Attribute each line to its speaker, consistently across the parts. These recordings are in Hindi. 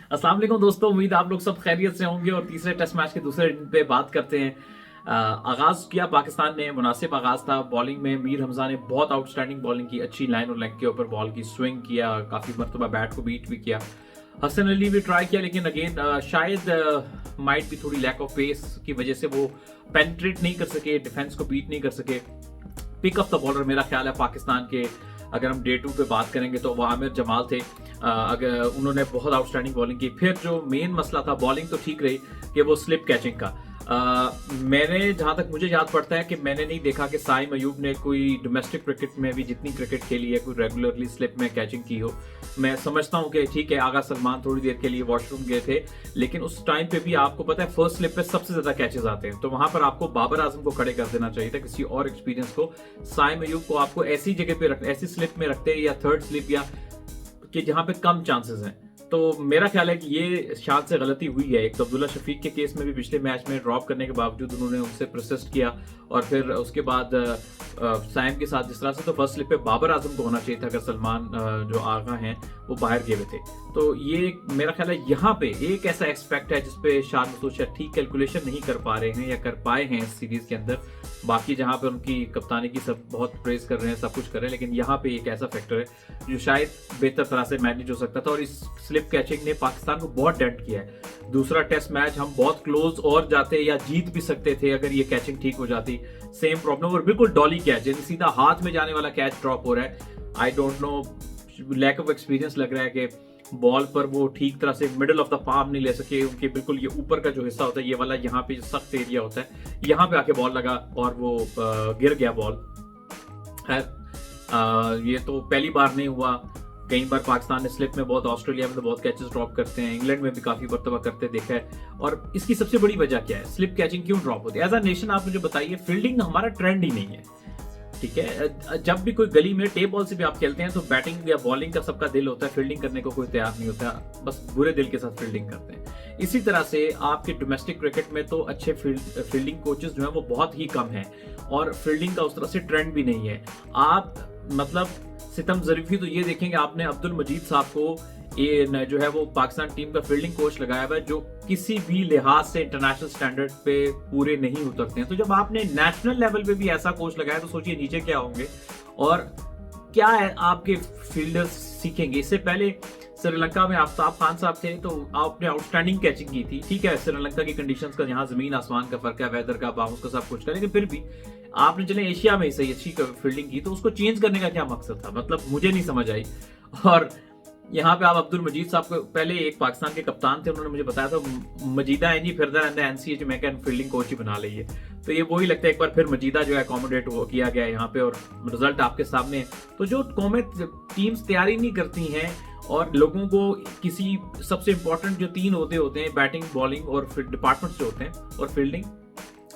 Speaker 1: अस्सलाम वालेकुम दोस्तों, उम्मीद आप लोग सब खैरियत से होंगे और तीसरे टेस्ट मैच के दूसरे दिन पे बात करते हैं। आगाज किया पाकिस्तान ने, मुनासिब आगाज था। बॉलिंग में मीर हमजा ने बहुत आउटस्टैंडिंग बॉलिंग की, अच्छी लाइन और लेग के ऊपर बॉल की स्विंग किया, काफी मरतबा बैट को बीट भी किया। हसन अली भी ट्राई किया, लेकिन अगेन शायद माइट भी थोड़ी लैक ऑफ पेस की वजह से वो पेनिट्रेट नहीं कर सके, डिफेंस को बीट नहीं कर सके। पिक ऑफ द बॉलर मेरा ख्याल है पाकिस्तान के, अगर हम डे 2 पे बात करेंगे तो वो आमिर जमाल थे। अगर उन्होंने बहुत आउटस्टैंडिंग बॉलिंग की। फिर जो मेन मसला था, बॉलिंग तो ठीक रही कि वो स्लिप कैचिंग का। मैंने जहां तक मुझे याद पड़ता है कि मैंने नहीं देखा कि साइम अयूब ने कोई डोमेस्टिक क्रिकेट में भी जितनी क्रिकेट खेली है कोई रेगुलरली स्लिप में कैचिंग की हो। मैं समझता हूं कि ठीक है, आगा सलमान थोड़ी देर के लिए वॉशरूम गए थे, लेकिन उस टाइम पे भी आपको पता है फर्स्ट स्लिप पे सबसे ज्यादा कैचेस आते हैं, तो वहां पर आपको बाबर आजम को खड़े कर देना चाहिए था, किसी और एक्सपीरियंस को। साइम अयूब को आपको ऐसी जगह पे ऐसी स्लिप में रखते या थर्ड स्लिप या कि जहां पे कम चांसेस हैं। तो मेरा ख्याल है कि ये शायद से गलती हुई है। एक तो अब्दुल्ला शफीक के केस में भी पिछले मैच में ड्रॉप करने के बावजूद उन्होंने उनसे प्रसिस्ट किया, और फिर उसके बाद साइम के साथ जिस तरह से, तो फर्स्ट स्लिप पे बाबर आजम को होना चाहिए था अगर सलमान जो आगा हैं वो बाहर गए हुए थे। तो ये मेरा ख्याल है यहाँ पे एक ऐसा एक्सपेक्ट है जिसपे शान मसूद शायद ठीक कैलकुलेशन नहीं कर पा रहे हैं या कर पाए हैं इस सीरीज के अंदर। बाकी जहां पे उनकी कप्तानी की सब बहुत प्रेज कर रहे हैं, सब कुछ कर रहे हैं, लेकिन यहाँ पे एक ऐसा फैक्टर है जो शायद बेहतर तरह से मैनेज हो सकता था, और इस स्लिप कैचिंग ने पाकिस्तान को बहुत डेंट किया है। दूसरा टेस्ट मैच हम बहुत क्लोज और जाते या जीत भी सकते थे अगर ये कैचिंग ठीक हो जाती। सेम प्रॉब्लम, और बिल्कुल डॉली कैच, जैसे सीधा हाथ में जाने वाला कैच ड्रॉप हो रहा है। I don't know, lack of experience लग रहा है कि बॉल पर वो ठीक तरह से मिडिल ऑफ द पाम नहीं ले सके। उनके बिल्कुल ये ऊपर का जो हिस्सा होता है, ये वाला यहाँ पे सख्त एरिया होता है, यहाँ पे आके बॉल लगा और वो गिर गया बॉल। ये तो पहली बार नहीं हुआ, कई बार पाकिस्तान ने स्लिप में बहुत, ऑस्ट्रेलिया में तो बहुत कैचेस ड्रॉप करते हैं, इंग्लैंड में भी काफी मरतबा करते देखा है। और इसकी सबसे बड़ी वजह क्या है, स्लिप कैचिंग क्यों ड्रॉप होती है? एज अ नेशन आप मुझे बताइए, फील्डिंग हमारा ट्रेंड ही नहीं है, ठीक है। जब भी कोई गली में टेप बॉल से भी आप खेलते हैं तो बैटिंग या बॉलिंग का सबका दिल होता है, फील्डिंग करने को कोई तैयार नहीं होता, बस बुरे दिल के साथ फील्डिंग करते हैं। इसी तरह से आपके डोमेस्टिक क्रिकेट में तो अच्छे फील्डिंग कोचेस जो है वो बहुत ही कम है, और फील्डिंग का उस तरह से ट्रेंड भी नहीं है। आप मतलब सितम ज़रीफी तो ये देखेंगे, आपने अब्दुल मजीद साहब को ये जो है वो पाकिस्तान टीम का फील्डिंग कोच लगाया हुआ है, जो किसी भी लिहाज से इंटरनेशनल स्टैंडर्ड पे पूरे नहीं उतरते हैं। तो जब आपने नेशनल लेवल पे भी ऐसा कोच लगाया तो सोचिए नीचे क्या होंगे, और क्या है आपके फील्डर्स सीखेंगे। इससे पहले श्रीलंका में आफ्ताब खान साहब थे, तो आपने आउटस्टैंडिंग कैचिंग की थी, ठीक है। श्रीलंका की कंडीशंस का यहाँ जमीन आसमान का फर्क है, वेदर का, बाउंस का, सब कुछ का, लेकिन फिर भी आपने चले एशिया में ही सही अच्छी फील्डिंग की, तो उसको चेंज करने का क्या मकसद था, मतलब मुझे नहीं समझ आई। और यहाँ पे आप अब्दुल मजीद साहब को, पहले एक पाकिस्तान के कप्तान थे, उन्होंने मुझे बताया था मजीदा एनजी फिरदा रहता है एनसीए जो मैं फील्डिंग कोच ही बना ली है। तो ये वही लगता है, एक बार फिर मजीदा जो है अकोमोडेट किया गया यहाँ पे, और रिजल्ट आपके सामने है। तो जो कौमें टीम्स तैयारी नहीं करती हैं और लोगों को किसी सबसे इंपॉर्टेंट जो 3 होते हैं, बैटिंग, बॉलिंग और डिपार्टमेंट्स जो होते हैं और फील्डिंग,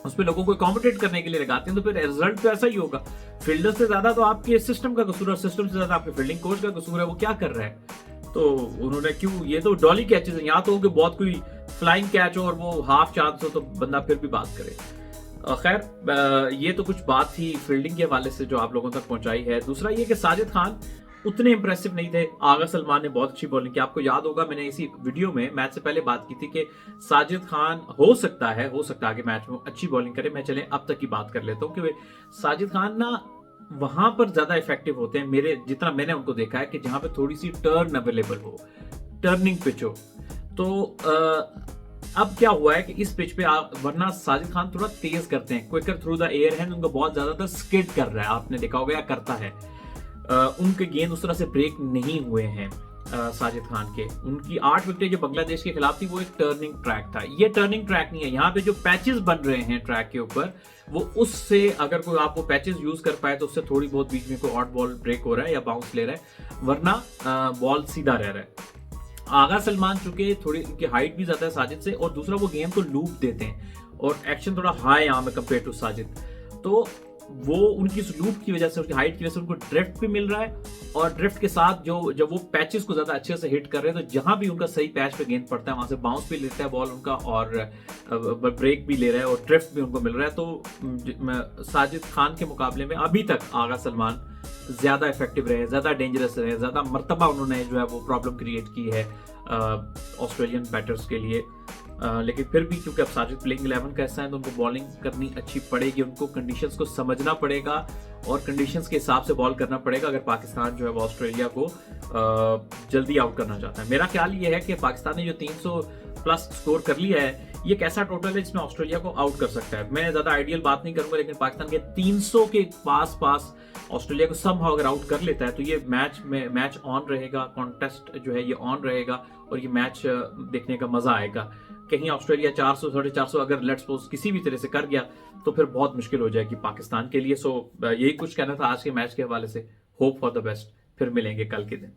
Speaker 1: उस पर लोगों को अकोमोडेट करने के लिए लगाते हैं, तो फिर रिजल्ट तो ऐसा ही होगा। फील्डर से ज्यादा तो आपके सिस्टम का कसूर है, सिस्टम से ज्यादा आपके फील्डिंग कोच का कसूर है, वो क्या कर रहा है। तो उन्होंने क्यों, ये तो डॉली कैचेस है, यहाँ तो कि बहुत कोई फ्लाइंग कैच हो और वो हाफ चांस हो तो बंदा फिर भी बात करे। खैर, ये तो कुछ बात थी फील्डिंग के हवाले से जो आप लोगों तक पहुंचाई है। दूसरा ये कि साजिद खान उतने इंप्रेसिव नहीं थे। आगा सलमान ने बहुत अच्छी बॉलिंग की, आपको याद होगा मैंने इसी वीडियो में मैच से पहले बात की थी कि साजिद खान हो सकता है आगे मैच में अच्छी बॉलिंग करे। मैं चले अब तक की बात कर लेता हूँ कि साजिद खान ना वहां पर ज्यादा इफेक्टिव होते हैं, मेरे जितना मैंने उनको देखा है, कि जहां पे थोड़ी सी टर्न अवेलेबल हो, टर्निंग पिच हो। तो अब क्या हुआ है कि इस पिच पे वरना साजिद खान थोड़ा तेज करते हैं, क्विकर थ्रू द एयर है, उनको बहुत ज्यादातर स्किड कर रहा है, आपने देखा होगा या करता है। उनके गेंद उस तरह से ब्रेक नहीं हुए हैं साजिद खान के। उनकी 8 विकेटें जो बांग्लादेश के खिलाफ थी वो एक टर्निंग ट्रैक था, ये टर्निंग ट्रैक नहीं है। यहाँ पे जो पैचेस बन रहे हैं ट्रैक के ऊपर, वो उससे अगर कोई आपको पैचेस यूज कर पाए तो उससे थोड़ी बहुत बीच में कोई ऑट बॉल ब्रेक हो रहा है या बाउंस ले रहा है, वरना बॉल सीधा रह रहा है। आगा सलमान चुके थोड़ी, उनकी हाइट भी ज्यादा है साजिद से, और दूसरा वो गेम को लूप देते हैं और एक्शन थोड़ा हाई आर्म है कंपेयर टू साजिद। तो वो उनकी उस लूप की वजह से, उसकी हाइट की वजह से उनको ड्रिफ्ट भी मिल रहा है, और ड्रिफ्ट के साथ जो जब वो पैचेस को ज्यादा अच्छे से हिट कर रहे हैं, तो जहां भी उनका सही पैच पे गेंद पड़ता है वहां से बाउंस भी लेता है बॉल उनका, और ब्रेक भी ले रहा है, और ड्रिफ्ट भी उनको मिल रहा है। तो साजिद खान के मुकाबले में अभी तक आगा सलमान ज्यादा इफेक्टिव रहे, ज्यादा डेंजरस रहे, ज्यादा मर्तबा उन्होंने जो है वो प्रॉब्लम क्रिएट की है ऑस्ट्रेलियन बैटर्स के लिए। लेकिन फिर भी क्योंकि अब साजिद प्लेइंग 11 का हिस्सा है, तो उनको बॉलिंग करनी अच्छी पड़ेगी, उनको कंडीशंस को समझना पड़ेगा और कंडीशंस के हिसाब से बॉल करना पड़ेगा अगर पाकिस्तान जो है वो ऑस्ट्रेलिया को जल्दी आउट करना चाहता है। मेरा ख्याल ये है कि पाकिस्तान ने जो 300 प्लस स्कोर कर लिया है, ये एक ऐसा टोटल है जिसमें ऑस्ट्रेलिया को आउट कर सकता है। मैं ज्यादा आइडियल बात नहीं करूंगा, लेकिन पाकिस्तान के 300 के पास ऑस्ट्रेलिया को समहाउ अगर आउट कर लेता है, तो ये मैच ऑन रहेगा, कॉन्टेस्ट जो है ये ऑन रहेगा, और ये मैच देखने का मजा आएगा। कहीं ऑस्ट्रेलिया 400 450 अगर लेट्स सपोज किसी भी तरह से कर गया, तो फिर बहुत मुश्किल हो जाएगी पाकिस्तान के लिए। सो यही कुछ कहना था आज के मैच के हवाले से। होप फॉर द बेस्ट, फिर मिलेंगे कल के दिन।